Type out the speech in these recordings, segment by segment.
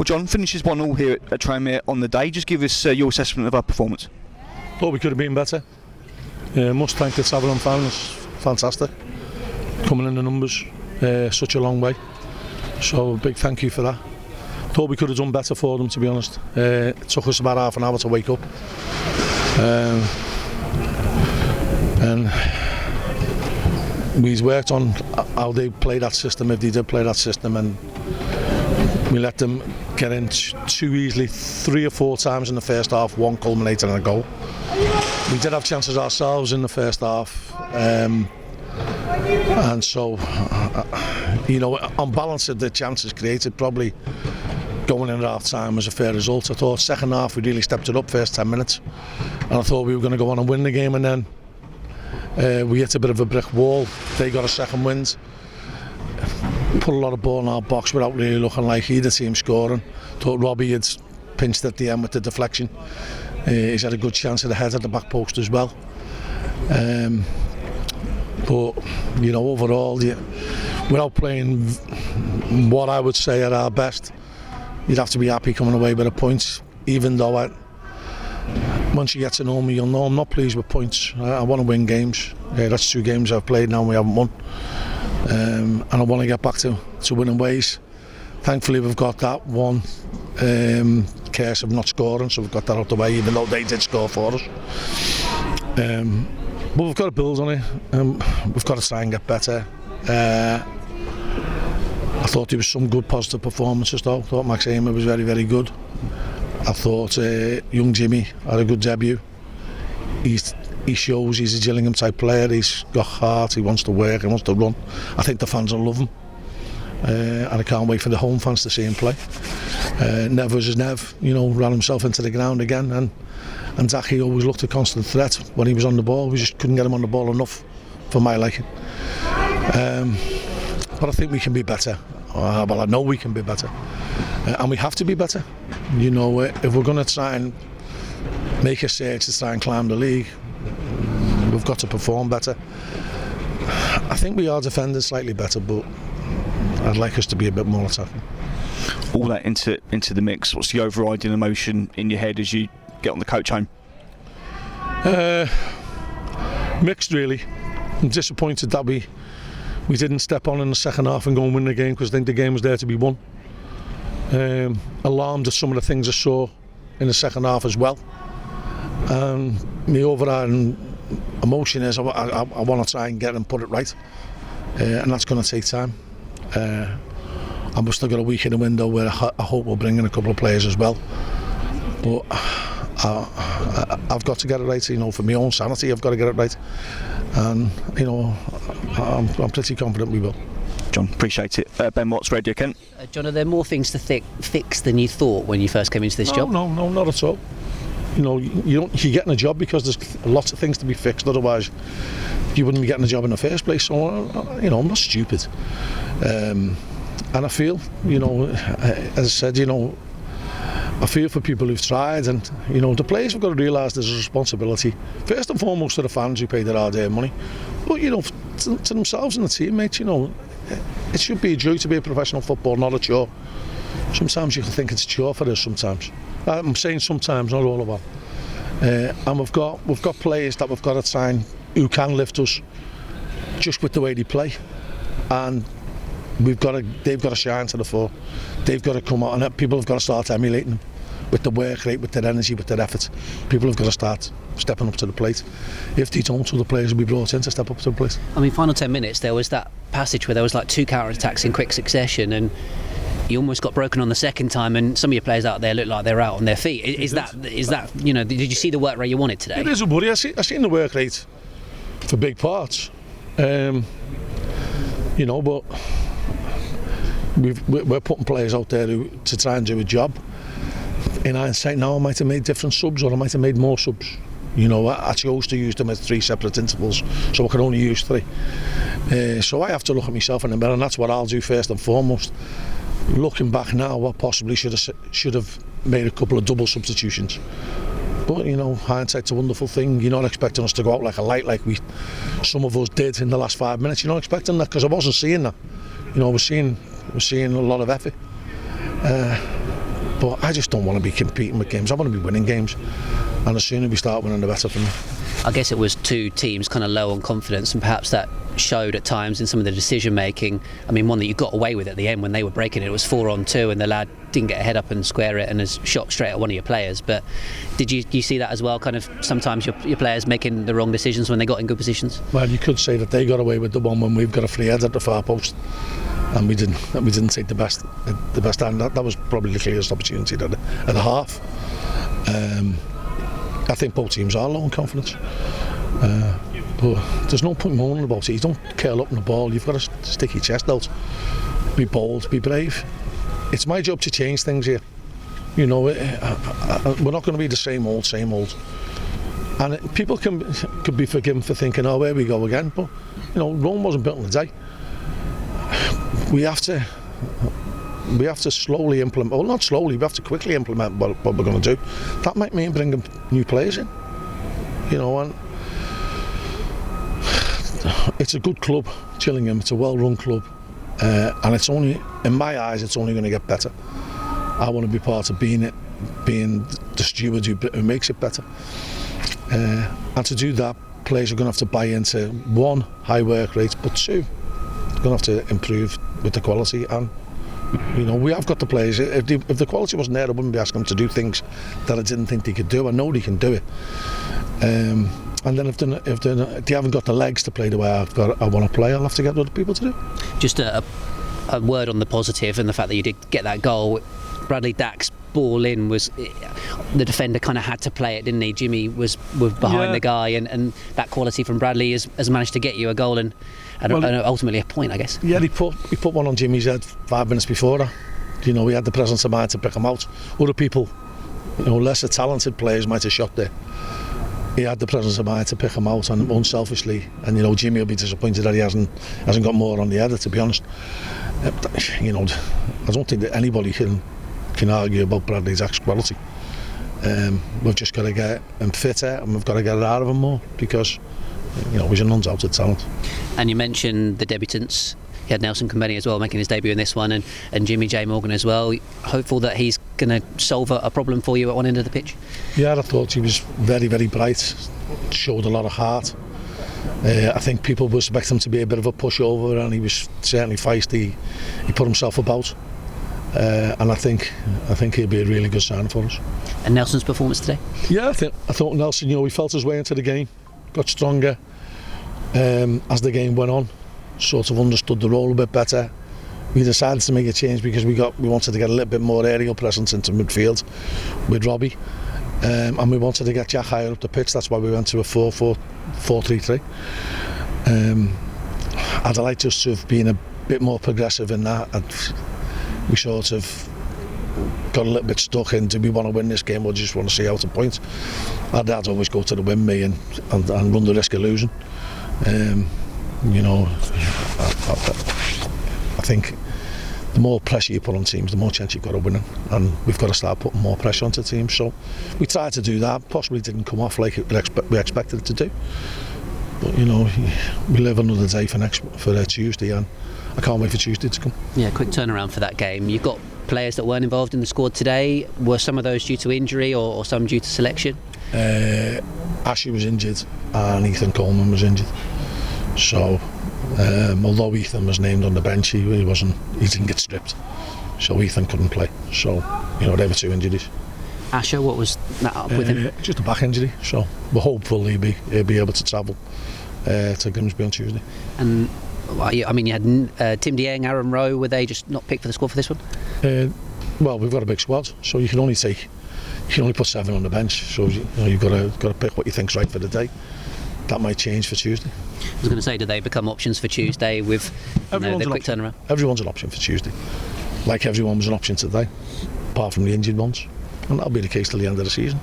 Well, John, finishes 1-1 here at Tranmere on the day. Just give us your assessment of our performance. Thought we could have been better. Must thank the Tavern fan, it's fantastic. Coming in the numbers such a long way. So a big thank you for that. Thought we could have done better for them, to be honest. It took us about half an hour to wake up. And we've worked on how they play that system, if they did play that system, and we let them get in too easily 3 or 4 times in the first half, one culminating in a goal. We did have chances ourselves in the first half, and so, on balance of the chances created, probably going in at half time was a fair result. I thought second half we really stepped it up first 10 minutes, and I thought we were going to go on and win the game, and then we hit a bit of a brick wall. They got a second wind, put a lot of ball in our box without really looking like either team scoring. Thought Robbie had pinched at the end with the deflection. He's had a good chance at the head at the back post as well. But overall, without playing what I would say at our best, you'd have to be happy coming away with a point. Even though once you get to know me, you'll know I'm not pleased with points. I want to win games. That's 2 games I've played now and we haven't won. And I want to get back to winning ways. Thankfully we've got that one curse of not scoring, so we've got that out the way, even though they did score for us. But we've got to build on it. We've got to try and get better. I thought there was some good positive performances though. I thought Max Eamer was very, very good. I thought young Jimmy had a good debut. He shows he's a Gillingham type player. He's got heart, he wants to work, he wants to run. I think the fans will love him. And I can't wait for the home fans to see him play. Nev was Nev, ran himself into the ground again, and Dack, he always looked a constant threat when he was on the ball. We just couldn't get him on the ball enough for my liking. But I think we can be better. Well, I know we can be better, and we have to be better. If we're going to try and make a surge to try and climb the league, we've got to perform better. I think we are defending slightly better, but I'd like us to be a bit more attacking. All that into the mix, what's the overriding emotion in your head as you get on the coach home? Mixed, really. I'm disappointed that we didn't step on in the second half and go and win the game, because I think the game was there to be won. Alarmed at some of the things I saw in the second half as well. My overriding emotion is I want to try and get and put it right, and that's going to take time. And we've still got a week in the window where I hope we'll bring in a couple of players as well. But I've got to get it right, for my own sanity. I've got to get it right, and I'm pretty confident we will. John, appreciate it. Ben Watts, Radio Kent. John, are there more things to fix than you thought when you first came into this job? No, not at all. You're getting a job because there's lots of things to be fixed. Otherwise, you wouldn't be getting a job in the first place. So, I'm not stupid. And I feel, as I said, I feel for people who've tried, and the players have got to realise there's a responsibility. First and foremost to the fans who pay their hard-earned money, but to themselves and the teammates. It should be a joy to be a professional footballer, not a chore. Sometimes you can think it's a chore for us. Sometimes I'm saying sometimes, not all of them. And we've got players that we've got to sign who can lift us just with the way they play, and they've got to shine to the fore. They've got to come out, and people have got to start emulating them with the work rate, with their energy, with their effort. People have got to start stepping up to the plate. If they don't, the players will be brought in to step up to the plate. Final 10 minutes, there was that passage where there was like 2 counter-attacks in quick succession, and you almost got broken on the second time, and some of your players out there look like they're out on their feet. Is that did you see the work rate you wanted today? It is a worry. I seen the work rate for big parts. But we're putting players out there to try and do a job. In hindsight now, I might have made different subs, or I might have made more subs. I chose to use them at 3 separate intervals, so I could only use 3. So I have to look at myself in the mirror, and that's what I'll do first and foremost. Looking back now, I possibly should have made a couple of double substitutions. But hindsight's a wonderful thing. You're not expecting us to go out like a light, like some of us did in the last 5 minutes. You're not expecting that, because I wasn't seeing that. We're seeing a lot of effort. But I just don't want to be competing with games. I want to be winning games, and the sooner we start winning, the better for me. I guess it was two teams kind of low on confidence, and perhaps that showed at times in some of the decision making. I mean, one that you got away with at the end when they were breaking it was 4-on-2, and the lad didn't get a head up and square it and has shot straight at one of your players. But did you see that as well, kind of sometimes your players making the wrong decisions when they got in good positions? Well, you could say that they got away with the one when we've got a free header at the far post, and we didn't take the best hand. That was probably the clearest opportunity at the half. I think both teams are low on confidence, but there's no point moaning about it. You don't curl up on the ball. You've got to stick your chest out, be bold, be brave. It's my job to change things here. You know, we're not going to be the same old. And people could be forgiven for thinking, oh, here we go again. But you know, Rome wasn't built in a day. We have to slowly implement, well, not slowly, we have to quickly implement what we're going to do. That might mean bringing new players in, you know, and it's a good club, Gillingham, it's a well-run club, and it's only, in my eyes, it's only going to get better. I want to be part of being the steward who makes it better. And to do that, players are going to have to buy into, one, high work rates, but two, they're going to have to improve with the quality. And you know, we have got the players. If the quality wasn't there, I wouldn't be asking them to do things that I didn't think they could do. I know they can do it. And then if they haven't got the legs to play the way I want to play, I'll have to get other people to do. Just a word on the positive and the fact that you did get that goal. Bradley Dack's ball in was, the defender kind of had to play it, didn't he? Jimmy was behind the guy, and that quality from Bradley has managed to get you a goal and ultimately a point, I guess. Yeah, he put one on Jimmy's head 5 minutes before that. You know, he had the presence of mind to pick him out. Other people, you know, lesser talented players might have shot there. He had the presence of mind to pick him out, and unselfishly. And you know, Jimmy will be disappointed that he hasn't got more on the header, to be honest. You know, I don't think that anybody can argue about Bradley's actual quality. We've just got to get him fitter, and we've got to get it out of him more, because you know, he's an undoubted talent. And you mentioned the debutants. You had Nelson Company as well making his debut in this one, and Jimmy J Morgan as well. Hopeful that he's going to solve a problem for you at one end of the pitch? Yeah, I thought he was very, very bright, showed a lot of heart. I think people would expect him to be a bit of a pushover, and he was certainly feisty. He put himself about. And I think he'll be a really good sign for us. And Nelson's performance today? Yeah, I thought Nelson, you know, he felt his way into the game, got stronger as the game went on, sort of understood the role a bit better. We decided to make a change because we wanted to get a little bit more aerial presence into midfield with Robbie, and we wanted to get Jack higher up the pitch. That's why we went to a 4-4-3-3. I'd like us to have been a bit more progressive in that. We sort of got a little bit stuck in, do we want to win this game or just want to see out a point? I'd always go to the win me and run the risk of losing. You know, I think the more pressure you put on teams, the more chance you've got of winning, and we've got to start putting more pressure onto teams. So we tried to do that, possibly didn't come off like we expected it to do. But you know, we live another day for Tuesday, and I can't wait for Tuesday to come. Yeah, quick turnaround for that game. You've got players that weren't involved in the squad today. Were some of those due to injury or some due to selection? Ashley was injured and Ethan Coleman was injured. So although Ethan was named on the bench, he didn't get stripped. So Ethan couldn't play. So you know, they were two injuries. Asher, what was that up with him? Just a back injury. So we're hopeful he'll be able to travel to Grimsby on Tuesday. And I mean, you had Tim Dieng, Aaron Rowe. Were they just not picked for the squad for this one? Well, we've got a big squad, so you can only put 7 on the bench. So you know, you've got to pick what you think's right for the day. That might change for Tuesday. I was going to say, do they become options for Tuesday with the quick turnaround? Everyone's an option for Tuesday, like everyone was an option today, apart from the injured ones, and that'll be the case till the end of the season.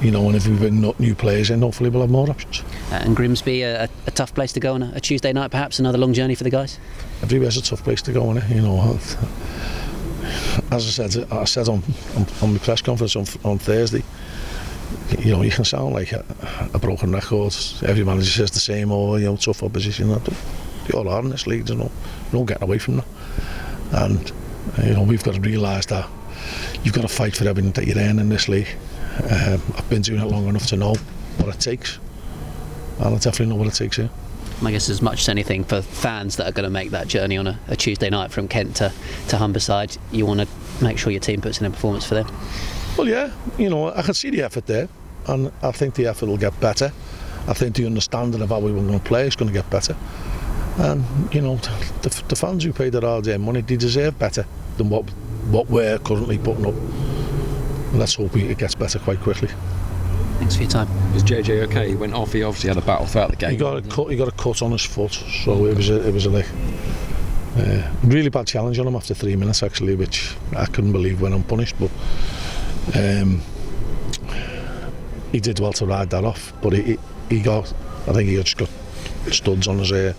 You know, and if we bring new players in, hopefully we'll have more options. And Grimsby, a tough place to go on a Tuesday night, perhaps another long journey for the guys? Everywhere's a tough place to go on it, you know. As I said on my press conference on Thursday, you know, you can sound like a broken record. Every manager says the same, or you know, tough opposition. They all are in this league. There's no getting away from that. And you know, we've got to realise that you've got to fight for everything that you're in this league. I've been doing it long enough to know what it takes, and I definitely know what it takes here. I guess as much as anything for fans that are going to make that journey on a Tuesday night from Kent to Humberside, you want to make sure your team puts in a performance for them. Well, yeah, I can see the effort there, and I think the effort will get better. I think the understanding of how we were going to play is going to get better. And, the fans who pay their hard-earned money, they deserve better than what we're currently putting up. And let's hope it gets better quite quickly. Thanks for your time. Was JJ okay? He went off. He obviously had a battle throughout the game. He got a cut on his foot, so it was a really bad challenge on him after 3 minutes actually, which I couldn't believe when unpunished. But he did well to ride that off. But I think he just got studs on the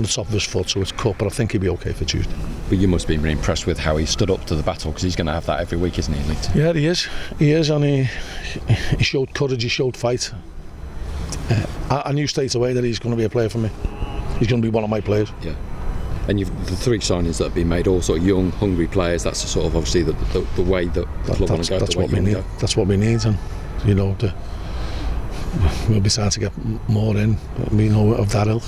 top of his foot, so it's cut. But I think he'll be okay for Tuesday. But you must have been really impressed with how he stood up to the battle, because he's going to have that every week, isn't he, in League Two? Yeah, he is, and he showed courage, he showed fight. I knew straight away that he's going to be a player for me. He's going to be one of my players. Yeah. And the 3 signings that have been made, all sort of young, hungry players. That's sort of obviously the way that the club want to go. That's what we need. That's what we need, and we'll be starting to get more in, of that ilk.